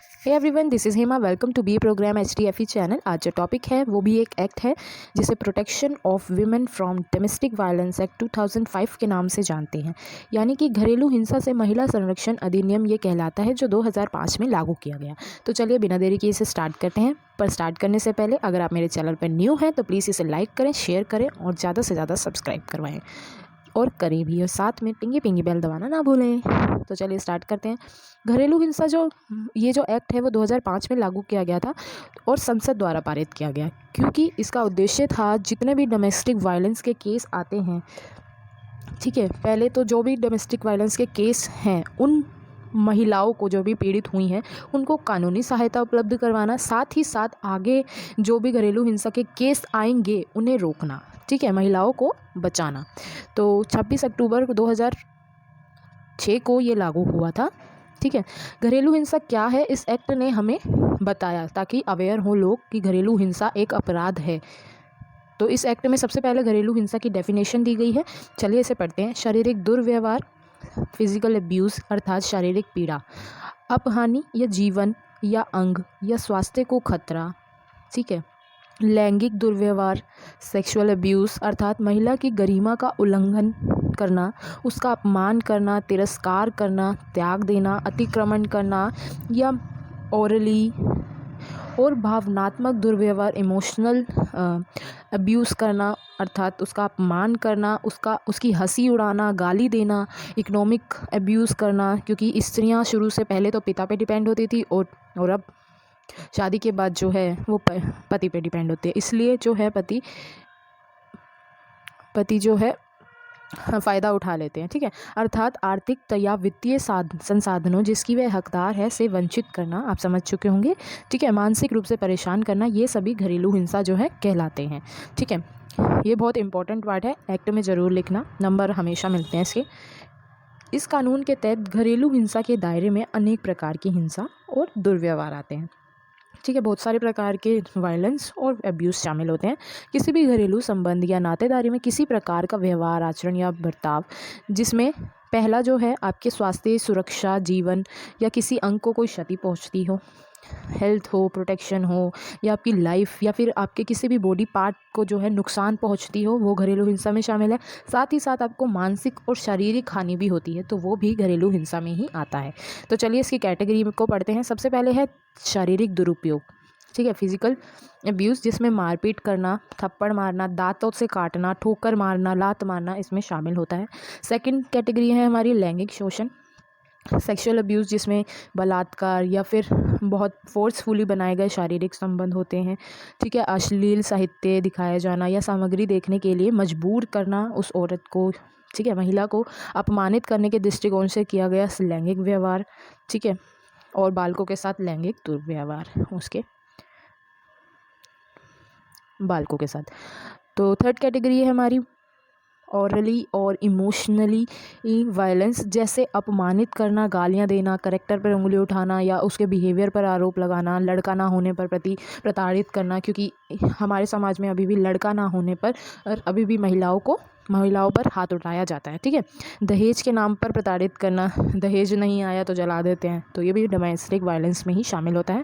Hey everyone, this is Hema. Welcome to B program HDFE channel. आज जो topic है वो भी एक एक्ट है जिसे protection of women from domestic violence act 2005 के नाम से जानते हैं, यानी कि घरेलू हिंसा से महिला संरक्षण अधिनियम ये कहलाता है, जो 2005 में लागू किया गया। तो चलिए बिना देरी के इसे स्टार्ट करते हैं। पर स्टार्ट करने से पहले अगर आप मेरे चैनल पर न्यू हैं तो प्लीज़ इसे लाइक करें, शेयर करें और ज़्यादा से ज़्यादा सब्सक्राइब करवाएँ और करें भी, और साथ में पिंगी पिंगी बेल दबाना ना भूलें। तो चलिए स्टार्ट करते हैं। घरेलू हिंसा जो एक्ट है वो 2005 में लागू किया गया था और संसद द्वारा पारित किया गया, क्योंकि इसका उद्देश्य था जितने भी डोमेस्टिक वायलेंस के केस आते हैं, ठीक है, पहले तो जो भी डोमेस्टिक वायलेंस के केस हैं उन महिलाओं को जो भी पीड़ित हुई हैं उनको कानूनी सहायता उपलब्ध करवाना, साथ ही साथ आगे जो भी घरेलू हिंसा के केस आएंगे उन्हें रोकना, ठीक है, महिलाओं को बचाना। तो 26 अक्टूबर 2006 को ये लागू हुआ था, ठीक है। घरेलू हिंसा क्या है इस एक्ट ने हमें बताया, ताकि अवेयर हो लोग कि घरेलू हिंसा एक अपराध है। तो इस एक्ट में सबसे पहले घरेलू हिंसा की डेफिनेशन दी गई है। चलिए इसे पढ़ते हैं। शारीरिक दुर्व्यवहार, फिजिकल अब्यूज़ अर्थात शारीरिक पीड़ा, अपहानि या जीवन या अंग या स्वास्थ्य को खतरा, ठीक है। लैंगिक दुर्व्यवहार, सेक्सुअल अब्यूज़ अर्थात महिला की गरिमा का उल्लंघन करना, उसका अपमान करना, तिरस्कार करना, त्याग देना, अतिक्रमण करना या ओरली, और भावनात्मक दुर्व्यवहार, इमोशनल अब्यूज़ करना अर्थात उसका अपमान करना, उसकी हंसी उड़ाना, गाली देना, इकोनॉमिक अब्यूज़ करना, क्योंकि स्त्रियां शुरू से पहले तो पिता पे डिपेंड होती थी और अब शादी के बाद जो है वो पति पे डिपेंड होती है, इसलिए जो है पति जो है फ़ायदा उठा लेते हैं, ठीक है। अर्थात आर्थिक या वित्तीय संसाधनों जिसकी वह हकदार है से वंचित करना, आप समझ चुके होंगे, ठीक है। मानसिक रूप से परेशान करना, ये सभी घरेलू हिंसा जो है कहलाते हैं, ठीक है। ये बहुत इंपॉर्टेंट वर्ड है, एक्ट में ज़रूर लिखना, नंबर हमेशा मिलते हैं इसके। इस कानून के तहत घरेलू हिंसा के दायरे में अनेक प्रकार की हिंसा और दुर्व्यवहार आते हैं, ठीक है। बहुत सारे प्रकार के वायलेंस और अब्यूज़ शामिल होते हैं। किसी भी घरेलू संबंध या नातेदारी में किसी प्रकार का व्यवहार, आचरण या बर्ताव जिसमें पहला जो है आपके स्वास्थ्य, सुरक्षा, जीवन या किसी अंग को कोई क्षति पहुंचती हो, हेल्थ हो, प्रोटेक्शन हो, या आपकी लाइफ या फिर आपके किसी भी बॉडी पार्ट को जो है नुकसान पहुंचती हो, वो घरेलू हिंसा में शामिल है। साथ ही साथ आपको मानसिक और शारीरिक हानि भी होती है, तो वो भी घरेलू हिंसा में ही आता है। तो चलिए इसकी कैटेगरी को पढ़ते हैं। सबसे पहले है शारीरिक दुरुपयोग, ठीक है, फिजिकल अब्यूज़, जिसमें मारपीट करना, थप्पड़ मारना, दांतों से काटना, ठोकर मारना, लात मारना इसमें शामिल होता है। सेकंड कैटेगरी है हमारी लैंगिक शोषण, सेक्सुअल अब्यूज़, जिसमें बलात्कार या फिर बहुत फोर्सफुली बनाए गए शारीरिक संबंध होते हैं, ठीक है। अश्लील साहित्य दिखाया जाना या सामग्री देखने के लिए मजबूर करना उस औरत को, ठीक है, महिला को अपमानित करने के दृष्टिकोण से किया गया लैंगिक व्यवहार, ठीक है। और बालकों के साथ लैंगिक दुर्व्यवहार, उसके बालकों के साथ। तो थर्ड कैटेगरी है हमारी ऑरली और इमोशनली वायलेंस, जैसे अपमानित करना, गालियां देना, करेक्टर पर उंगली उठाना या उसके बिहेवियर पर आरोप लगाना, लड़का ना होने पर प्रताड़ित करना, क्योंकि हमारे समाज में अभी भी लड़का ना होने पर अभी भी महिलाओं पर हाथ उठाया जाता है, ठीक है। दहेज के नाम पर प्रताड़ित करना, दहेज नहीं आया तो जला देते हैं, तो ये भी डोमेस्टिक वायलेंस में ही शामिल होता है।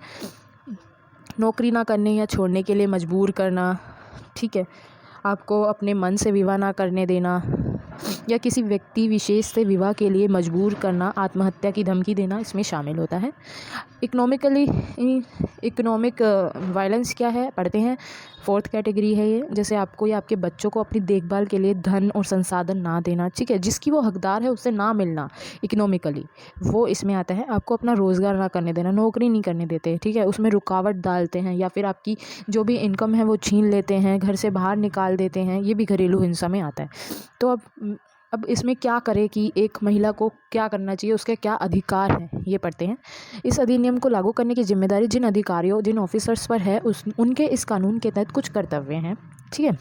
नौकरी ना करने या छोड़ने के लिए मजबूर करना, ठीक है, आपको अपने मन से विवाह ना करने देना या किसी व्यक्ति विशेष से विवाह के लिए मजबूर करना, आत्महत्या की धमकी देना इसमें शामिल होता है। इकोनॉमिक वायलेंस क्या है पढ़ते हैं। फोर्थ कैटेगरी है ये, जैसे आपको या आपके बच्चों को अपनी देखभाल के लिए धन और संसाधन ना देना, ठीक है, जिसकी वो हकदार है उससे ना मिलना इकोनॉमिकली, वो इसमें आता है। आपको अपना रोज़गार ना करने देना, नौकरी नहीं करने देते, ठीक है, उसमें रुकावट डालते हैं या फिर आपकी जो भी इनकम है वो छीन लेते हैं, घर से बाहर निकाल देते हैं, ये भी घरेलू हिंसा में आता है। तो अब इसमें क्या करें कि एक महिला को क्या करना चाहिए, उसके क्या अधिकार हैं, ये पढ़ते हैं। इस अधिनियम को लागू करने की जिम्मेदारी जिन अधिकारियों, जिन ऑफिसर्स पर है उनके इस कानून के तहत कुछ कर्तव्य हैं, ठीक है।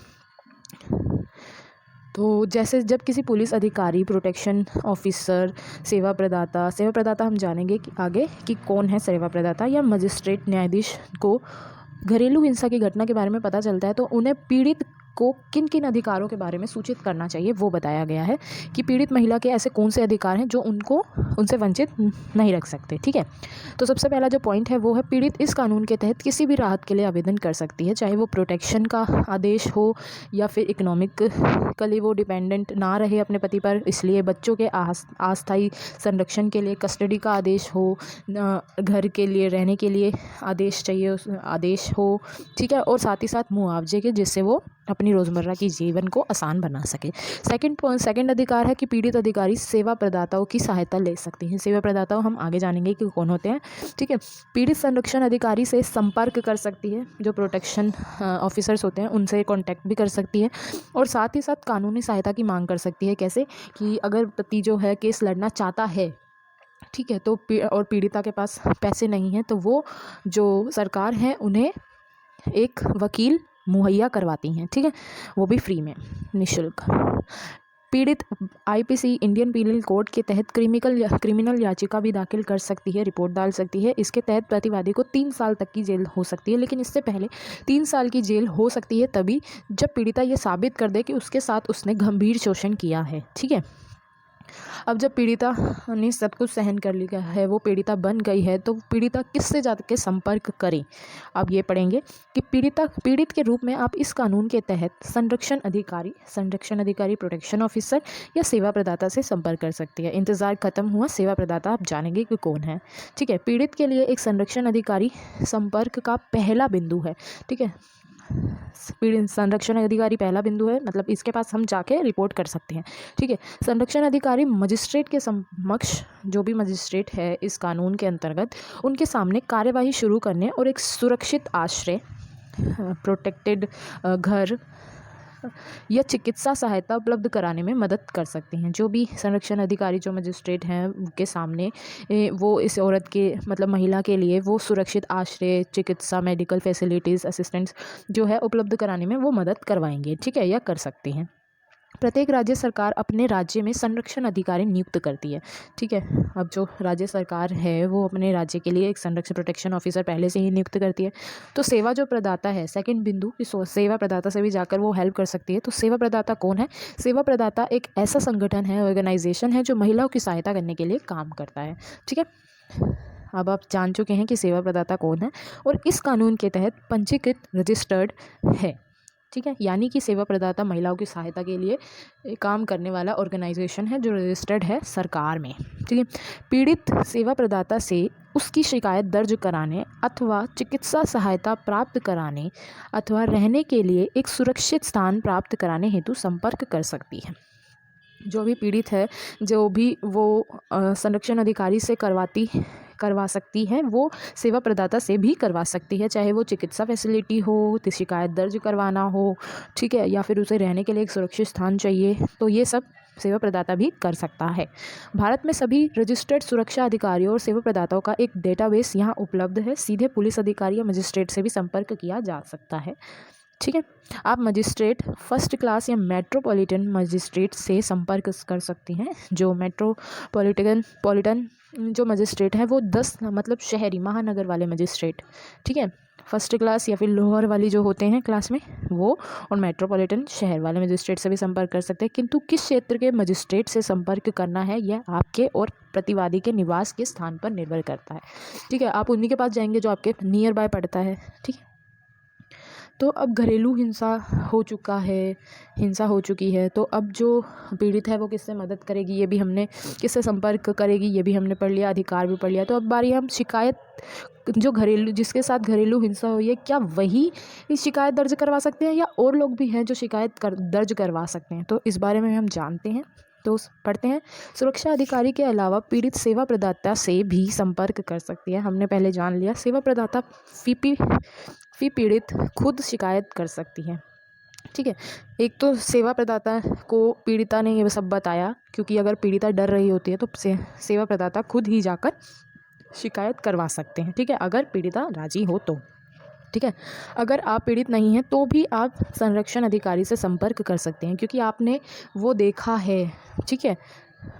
तो जैसे जब किसी पुलिस अधिकारी, प्रोटेक्शन ऑफिसर, सेवा प्रदाता हम जानेंगे कि आगे कि कौन है सेवा प्रदाता, या मजिस्ट्रेट, न्यायाधीश को घरेलू हिंसा की घटना के बारे में पता चलता है तो उन्हें पीड़ित को किन किन अधिकारों के बारे में सूचित करना चाहिए वो बताया गया है कि पीड़ित महिला के ऐसे कौन से अधिकार हैं जो उनसे वंचित नहीं रख सकते। ठीक है, तो सबसे पहला जो पॉइंट है वो है, पीड़ित इस कानून के तहत किसी भी राहत के लिए आवेदन कर सकती है, चाहे वो प्रोटेक्शन का आदेश हो या फिर इकोनॉमिकली वो डिपेंडेंट ना रहे अपने पति पर, इसलिए बच्चों के अस्थायी संरक्षण के लिए कस्टडी का आदेश हो, घर के लिए रहने के लिए आदेश चाहिए, उस आदेश हो। ठीक है, और साथ ही साथ मुआवजे के, जिससे वो अपनी रोज़मर्रा की जीवन को आसान बना सके। सेकंड अधिकार है कि पीड़ित अधिकारी सेवा प्रदाताओं की सहायता ले सकती हैं। सेवा प्रदाताओं हम आगे जानेंगे कि कौन होते हैं। ठीक है, पीड़ित संरक्षण अधिकारी से संपर्क कर सकती है, जो प्रोटेक्शन ऑफिसर्स होते हैं उनसे कांटेक्ट भी कर सकती है, और साथ ही साथ कानूनी सहायता की मांग कर सकती है। कैसे कि अगर पति जो है केस लड़ना चाहता है, ठीक है, तो और पीड़िता के पास पैसे नहीं हैं, तो वो जो सरकार है उन्हें एक वकील मुहैया करवाती हैं। ठीक है, वो भी फ्री में, निःशुल्क। पीड़ित आईपीसी इंडियन पीनल कोड के तहत क्रिमिनल याचिका भी दाखिल कर सकती है, रिपोर्ट डाल सकती है। इसके तहत प्रतिवादी को 3 साल तक की जेल हो सकती है, लेकिन इससे पहले 3 साल की जेल हो सकती है तभी जब पीड़िता ये साबित कर दे कि उसके साथ उसने गंभीर शोषण किया है। ठीक है, अब जब पीड़िता ने सब कुछ सहन कर लिया है, वो पीड़िता बन गई है, तो पीड़िता किससे जाकर संपर्क करें, अब ये पढ़ेंगे कि पीड़ित के रूप में आप इस कानून के तहत संरक्षण अधिकारी, प्रोटेक्शन ऑफिसर या सेवा प्रदाता से संपर्क कर सकती है। इंतज़ार खत्म हुआ, सेवा प्रदाता आप जानेंगे कि कौन है। ठीक है, पीड़ित के लिए एक संरक्षण अधिकारी संपर्क का पहला बिंदु है। ठीक है, पीड़ित संरक्षण अधिकारी पहला बिंदु है, मतलब इसके पास हम जाके रिपोर्ट कर सकते हैं। ठीक है, संरक्षण अधिकारी मजिस्ट्रेट के समक्ष, जो भी मजिस्ट्रेट है इस कानून के अंतर्गत, उनके सामने कार्यवाही शुरू करने और एक सुरक्षित आश्रय, प्रोटेक्टेड घर या चिकित्सा सहायता उपलब्ध कराने में मदद कर सकते हैं। जो भी संरक्षण अधिकारी, जो मजिस्ट्रेट हैं, उनके सामने वो इस औरत के, मतलब महिला के लिए वो सुरक्षित आश्रय, चिकित्सा, मेडिकल फैसिलिटीज़, असिस्टेंट्स जो है उपलब्ध कराने में वो मदद करवाएंगे। ठीक है, या कर सकते हैं। प्रत्येक राज्य सरकार अपने राज्य में संरक्षण अधिकारी नियुक्त करती है। ठीक है, अब जो राज्य सरकार है वो अपने राज्य के लिए एक संरक्षण प्रोटेक्शन ऑफिसर पहले से ही नियुक्त करती है। तो सेवा जो प्रदाता है, सेकंड बिंदु कि सेवा प्रदाता से भी जाकर वो हेल्प कर सकती है। तो सेवा प्रदाता कौन है? सेवा प्रदाता एक ऐसा संगठन है, ऑर्गेनाइजेशन है, जो महिलाओं की सहायता करने के लिए काम करता है। ठीक है, अब आप जान चुके हैं कि सेवा प्रदाता कौन है, और इस कानून के तहत पंजीकृत, रजिस्टर्ड है। ठीक है, यानी कि सेवा प्रदाता महिलाओं की सहायता के लिए काम करने वाला ऑर्गेनाइजेशन है जो रजिस्टर्ड है सरकार में। ठीक है, पीड़ित सेवा प्रदाता से उसकी शिकायत दर्ज कराने अथवा चिकित्सा सहायता प्राप्त कराने अथवा रहने के लिए एक सुरक्षित स्थान प्राप्त कराने हेतु संपर्क कर सकती है। जो भी पीड़ित है, जो भी वो संरक्षण अधिकारी से करवा सकती है, वो सेवा प्रदाता से भी करवा सकती है, चाहे वो चिकित्सा फैसिलिटी हो, तो शिकायत दर्ज करवाना हो, ठीक है, या फिर उसे रहने के लिए एक सुरक्षित स्थान चाहिए, तो ये सब सेवा प्रदाता भी कर सकता है। भारत में सभी रजिस्टर्ड सुरक्षा अधिकारियों और सेवा प्रदाताओं का एक डेटाबेस यहाँ उपलब्ध है। सीधे पुलिस अधिकारी या मजिस्ट्रेट से भी संपर्क किया जा सकता है। ठीक है, आप मजिस्ट्रेट फर्स्ट क्लास या मेट्रोपॉलिटन मजिस्ट्रेट से संपर्क कर सकती हैं। जो मेट्रोपॉलिटन जो मजिस्ट्रेट हैं वो 10, मतलब शहरी महानगर वाले मजिस्ट्रेट, ठीक है, फर्स्ट क्लास या फिर लोअर वाली जो होते हैं क्लास में वो, और मेट्रोपॉलिटन शहर वाले मजिस्ट्रेट से भी संपर्क कर सकते हैं। किंतु किस क्षेत्र के मजिस्ट्रेट से संपर्क करना है यह आपके और प्रतिवादी के निवास के स्थान पर निर्भर करता है। ठीक है, आप उन्हीं के पास जाएंगे जो आपके नियर बाय पड़ता है। ठीक है, तो अब घरेलू हिंसा हो चुकी है, तो अब जो पीड़ित है वो किससे मदद करेगी, ये भी हमने, किससे संपर्क करेगी ये भी हमने पढ़ लिया, अधिकार भी पढ़ लिया। तो अब बारी हम शिकायत, जो जिसके साथ घरेलू हिंसा हुई है, क्या वही शिकायत दर्ज करवा सकते हैं या और लोग भी हैं जो शिकायत दर्ज करवा सकते हैं? तो इस बारे में हम जानते हैं, तो पढ़ते हैं। सुरक्षा अधिकारी के अलावा पीड़ित सेवा प्रदाता से भी संपर्क कर सकती है। हमने पहले जान लिया, सेवा प्रदाता फी पीड़ित खुद शिकायत कर सकती है। ठीक है, एक तो सेवा प्रदाता को पीड़िता ने ये सब बताया, क्योंकि अगर पीड़िता डर रही होती है तो सेवा प्रदाता खुद ही जाकर शिकायत करवा सकते हैं। ठीक है, अगर पीड़िता राजी हो तो। ठीक है, अगर आप पीड़ित नहीं हैं तो भी आप संरक्षण अधिकारी से संपर्क कर सकते हैं, क्योंकि आपने वो देखा है। ठीक है,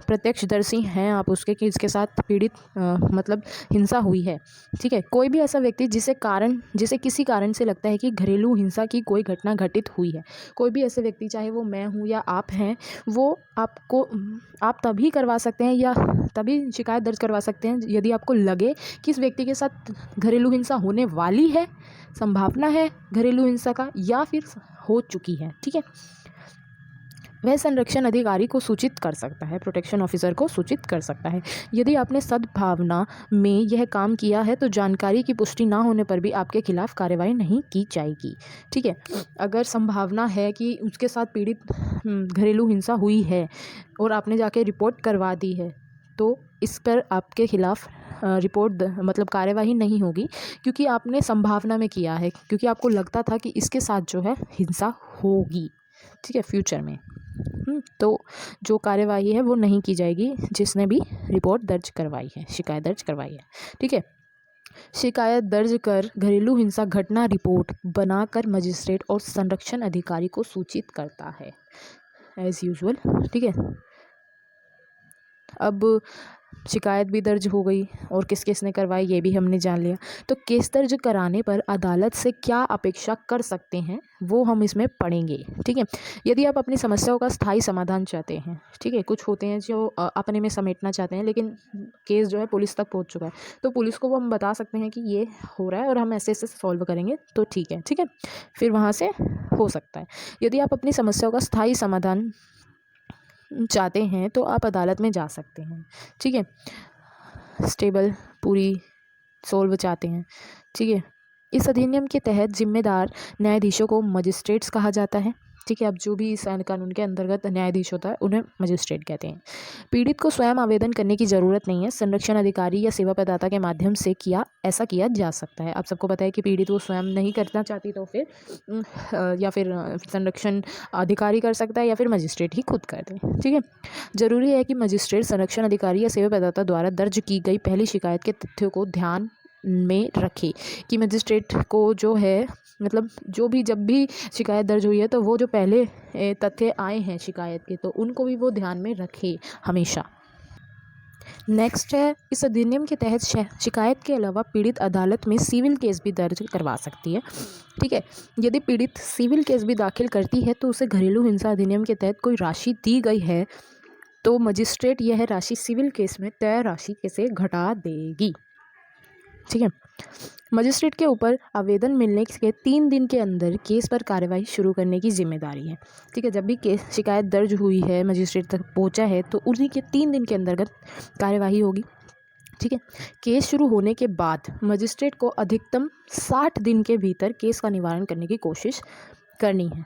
प्रत्यक्षदर्शी हैं आप उसके कि इसके साथ पीड़ित मतलब हिंसा हुई है। ठीक है, कोई भी ऐसा व्यक्ति जिसे किसी कारण से लगता है कि घरेलू हिंसा की कोई घटना घटित हुई है, कोई भी ऐसे व्यक्ति, चाहे वो मैं हूँ या आप हैं, वो आप तभी करवा सकते हैं या तभी शिकायत दर्ज करवा सकते हैं यदि आपको लगे कि इस व्यक्ति के साथ घरेलू हिंसा होने वाली है, संभावना है घरेलू हिंसा का, या फिर हो चुकी है। ठीक है, वह संरक्षण अधिकारी को सूचित कर सकता है, प्रोटेक्शन ऑफिसर को सूचित कर सकता है। यदि आपने सद्भावना में यह काम किया है तो जानकारी की पुष्टि ना होने पर भी आपके खिलाफ कार्रवाई नहीं की जाएगी। ठीक है, अगर संभावना है कि उसके साथ पीड़ित घरेलू हिंसा हुई है और आपने जाके रिपोर्ट करवा दी है तो इस पर आपके खिलाफ मतलब कार्यवाही नहीं होगी, क्योंकि आपने संभावना में किया है, क्योंकि आपको लगता था कि इसके साथ जो है हिंसा होगी। ठीक है, फ्यूचर में तो जो कार्यवाही है वो नहीं की जाएगी जिसने भी रिपोर्ट दर्ज करवाई है, शिकायत दर्ज करवाई है। ठीक है, शिकायत दर्ज कर घरेलू हिंसा घटना रिपोर्ट बनाकर मजिस्ट्रेट और संरक्षण अधिकारी को सूचित करता है एज यूजुअल। ठीक है, अब शिकायत भी दर्ज हो गई और किस किसने करवाई ये भी हमने जान लिया। तो केस दर्ज कराने पर अदालत से क्या अपेक्षा कर सकते हैं वो हम इसमें पढ़ेंगे। ठीक है, यदि आप अपनी समस्याओं का स्थायी समाधान चाहते हैं, ठीक है, कुछ होते हैं जो अपने में समेटना चाहते हैं लेकिन केस जो है पुलिस तक पहुंच चुका है, तो पुलिस को वो हम बता सकते हैं कि ये हो रहा है और हम ऐसे ऐसे सॉल्व करेंगे तो ठीक है। ठीक है, फिर वहाँ से हो सकता है। यदि आप अपनी समस्याओं का स्थायी समाधान चाहते हैं तो आप अदालत में जा सकते हैं। ठीक है, स्टेबल पूरी सोल्व चाहते हैं। ठीक है, इस अधिनियम के तहत जिम्मेदार न्यायाधीशों को मजिस्ट्रेट्स कहा जाता है। ठीक है, अब जो भी इस कानून के अंतर्गत न्यायाधीश होता है उन्हें मजिस्ट्रेट कहते हैं। पीड़ित को स्वयं आवेदन करने की ज़रूरत नहीं है, संरक्षण अधिकारी या सेवा प्रदाता के माध्यम से ऐसा किया जा सकता है। आप सबको पता है कि पीड़ित वो स्वयं नहीं करना चाहती तो फिर या फिर संरक्षण अधिकारी कर सकता है या फिर मजिस्ट्रेट ही खुद कर दे। ठीक है, जरूरी है कि मजिस्ट्रेट संरक्षण अधिकारी या सेवा प्रदाता द्वारा दर्ज की गई पहली शिकायत के तथ्यों को ध्यान में रखे, कि मजिस्ट्रेट को जो है मतलब जब भी शिकायत दर्ज हुई है तो वो जो पहले तथ्य आए हैं शिकायत के तो उनको भी वो ध्यान में रखे हमेशा। नेक्स्ट है, इस अधिनियम के तहत शिकायत के अलावा पीड़ित अदालत में सिविल केस भी दर्ज करवा सकती है। ठीक है, यदि पीड़ित सिविल केस भी दाखिल करती है तो उसे घरेलू हिंसा अधिनियम के तहत कोई राशि दी गई है तो मजिस्ट्रेट यह राशि सिविल केस में तय राशि से घटा देगी। ठीक है, मजिस्ट्रेट के ऊपर आवेदन मिलने के 3 दिन के अंदर केस पर कार्रवाई शुरू करने की जिम्मेदारी है। ठीक है, जब भी केस शिकायत दर्ज हुई है मजिस्ट्रेट तक पहुंचा है तो उन्हीं के 3 दिन के अंतर्गत कार्यवाही होगी। ठीक है, केस शुरू होने के बाद मजिस्ट्रेट को अधिकतम 60 दिन के भीतर केस का निवारण करने की कोशिश करनी है।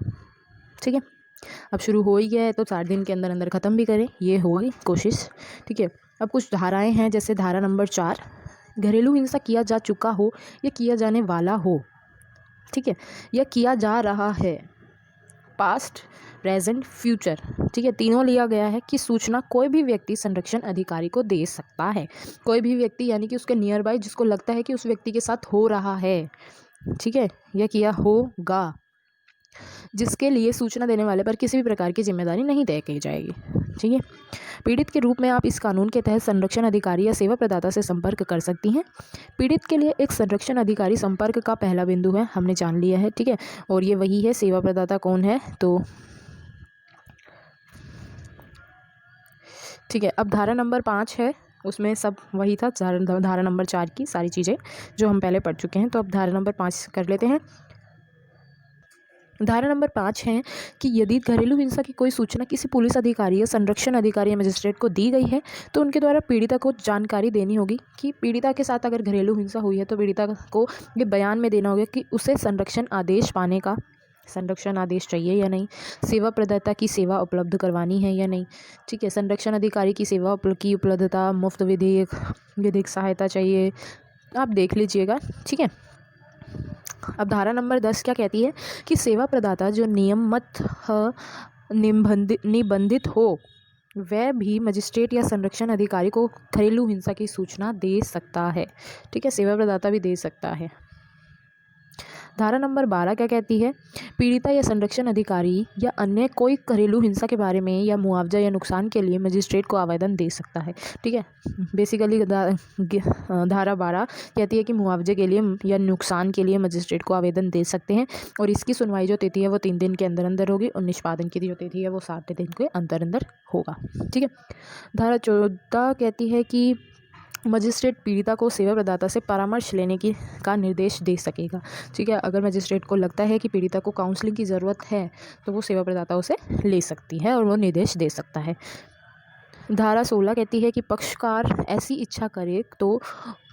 ठीक है, अब शुरू हो ही गया है तो 60 दिन के अंदर अंदर ख़त्म भी करें, ये होगी कोशिश। ठीक है, अब कुछ धाराएं हैं, जैसे धारा नंबर 4, घरेलू हिंसा किया जा चुका हो या किया जाने वाला हो, ठीक है, या किया जा रहा है, पास्ट, प्रेजेंट, फ्यूचर, ठीक है, तीनों लिया गया है कि सूचना कोई भी व्यक्ति संरक्षण अधिकारी को दे सकता है। कोई भी व्यक्ति यानी कि उसके नियर बाय जिसको लगता है कि उस व्यक्ति के साथ हो रहा है, ठीक है, या किया होगा, जिसके लिए सूचना देने वाले पर किसी भी प्रकार की जिम्मेदारी नहीं तय की जाएगी। ठीक है, पीड़ित के रूप में आप इस कानून के तहत संरक्षण अधिकारी या सेवा प्रदाता से संपर्क कर सकती हैं। पीड़ित के लिए एक संरक्षण अधिकारी संपर्क का पहला बिंदु है, हमने जान लिया है। ठीक है, और ये वही है, सेवा प्रदाता कौन है तो ठीक है। अब धारा नंबर 5 है, उसमें सब वही था, धारा नंबर 4 की सारी चीज़ें जो हम पहले पढ़ चुके हैं। तो अब धारा नंबर 5 कर लेते हैं। धारा नंबर 5 है कि यदि घरेलू हिंसा की कोई सूचना किसी पुलिस अधिकारी या संरक्षण अधिकारी या मजिस्ट्रेट को दी गई है तो उनके द्वारा पीड़िता को जानकारी देनी होगी कि पीड़िता के साथ अगर घरेलू हिंसा हुई है तो पीड़िता को ये बयान में देना होगा कि उसे संरक्षण आदेश चाहिए या नहीं, सेवा प्रदाता की सेवा उपलब्ध करवानी है या नहीं। ठीक है, संरक्षण अधिकारी की सेवा की उपलब्धता, मुफ्त विधिक सहायता चाहिए, आप देख लीजिएगा। ठीक है, अब धारा नंबर 10 क्या कहती है कि सेवा प्रदाता जो निबंधित हो वह भी मजिस्ट्रेट या संरक्षण अधिकारी को घरेलू हिंसा की सूचना दे सकता है। ठीक है, सेवा प्रदाता भी दे सकता है। धारा नंबर 12 क्या कहती है? पीड़िता या संरक्षण अधिकारी या अन्य कोई घरेलू हिंसा के बारे में या मुआवजा या नुकसान के लिए मजिस्ट्रेट को आवेदन दे सकता है। ठीक है, बेसिकली धारा 12 कहती है कि मुआवजे के लिए या नुकसान के लिए मजिस्ट्रेट को आवेदन दे सकते हैं और इसकी सुनवाई जो तिथि है वो 3 दिन के अंदर अंदर होगी और निष्पादन की जो तिथि है वो 60 दिन के अंदर अंदर होगा। ठीक है, धारा 14 कहती है कि मजिस्ट्रेट पीड़िता को सेवा प्रदाता से परामर्श लेने का निर्देश दे सकेगा। ठीक है, अगर मजिस्ट्रेट को लगता है कि पीड़िता को काउंसलिंग की ज़रूरत है तो वो सेवा प्रदाताओं से ले सकती है और वो निर्देश दे सकता है। धारा 16 कहती है कि पक्षकार ऐसी इच्छा करे तो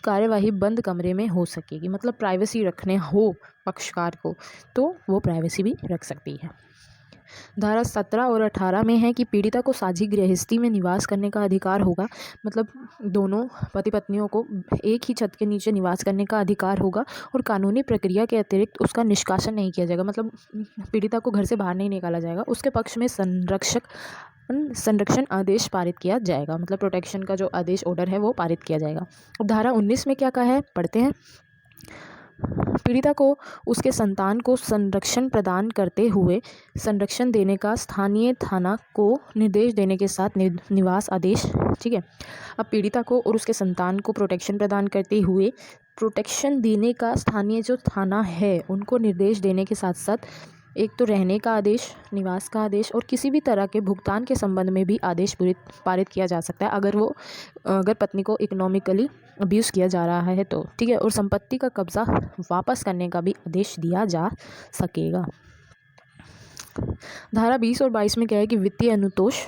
कार्यवाही बंद कमरे में हो सकेगी, मतलब प्राइवेसी रखने हो पक्षकार को तो वो प्राइवेसी भी रख सकती है। धारा 17 और 18 में है कि पीड़िता को साझी गृहस्थी में निवास करने का अधिकार होगा, मतलब दोनों पति पत्नियों को एक ही छत के नीचे निवास करने का अधिकार होगा और कानूनी प्रक्रिया के अतिरिक्त उसका निष्कासन नहीं किया जाएगा, मतलब पीड़िता को घर से बाहर नहीं निकाला जाएगा, उसके पक्ष में संरक्षण आदेश पारित किया जाएगा, मतलब प्रोटेक्शन का जो आदेश ऑर्डर है वो पारित किया जाएगा। अब धारा 19 में क्या कहा है पढ़ते हैं। पीड़िता को उसके संतान को संरक्षण प्रदान करते हुए संरक्षण देने का स्थानीय थाना को निर्देश देने के साथ निवास आदेश। ठीक है, अब पीड़िता को और उसके संतान को प्रोटेक्शन प्रदान करते हुए प्रोटेक्शन देने का स्थानीय जो थाना है उनको निर्देश देने के साथ साथ एक तो रहने का आदेश, निवास का आदेश और किसी भी तरह के भुगतान के संबंध में भी आदेश पारित किया जा सकता है अगर पत्नी को इकोनॉमिकली अब्यूज़ किया जा रहा है तो। ठीक है, और संपत्ति का कब्जा वापस करने का भी आदेश दिया जा सकेगा। धारा 20 और 22 में क्या है कि वित्तीय अनुतोष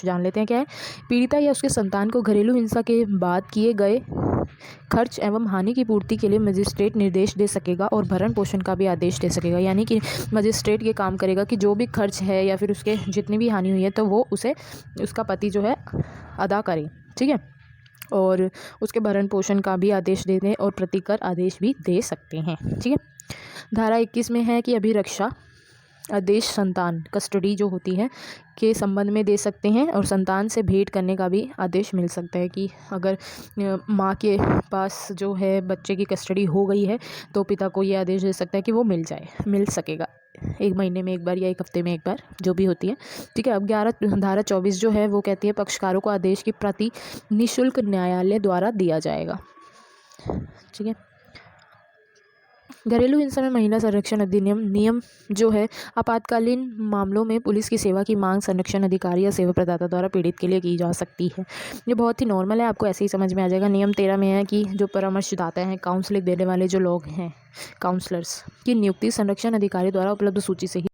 जान लेते हैं क्या है। पीड़िता या उसके संतान को घरेलू हिंसा के बाद किए गए खर्च एवं हानि की पूर्ति के लिए मजिस्ट्रेट निर्देश दे सकेगा और भरण पोषण का भी आदेश दे सकेगा, यानी कि मजिस्ट्रेट ये काम करेगा कि जो भी खर्च है या फिर उसके जितनी भी हानि हुई है तो वो उसे उसका पति जो है अदा करे। ठीक है, और उसके भरण पोषण का भी आदेश दे दें और प्रतिकर आदेश भी दे सकते हैं। ठीक है, धारा 21 में है कि अभिरक्षा आदेश संतान कस्टडी जो होती है के संबंध में दे सकते हैं और संतान से भेंट करने का भी आदेश मिल सकता है कि अगर माँ के पास जो है बच्चे की कस्टडी हो गई है तो पिता को ये आदेश दे सकता है कि वो मिल सकेगा 1 महीने में एक बार या 1 हफ्ते में एक बार जो भी होती है। ठीक है, अब धारा 24 जो है वो कहती है पक्षकारों को आदेश की प्रति निःशुल्क न्यायालय द्वारा दिया जाएगा। ठीक है, घरेलू हिंसा में महिला संरक्षण अधिनियम नियम जो है आपातकालीन मामलों में पुलिस की सेवा की मांग संरक्षण अधिकारी या सेवा प्रदाता द्वारा पीड़ित के लिए की जा सकती है। ये बहुत ही नॉर्मल है, आपको ऐसे ही समझ में आ जाएगा। नियम 13 में है कि जो परामर्शदाता हैं, काउंसलिंग देने वाले जो लोग हैं, काउंसलर्स की नियुक्ति संरक्षण अधिकारी द्वारा उपलब्ध सूची से ही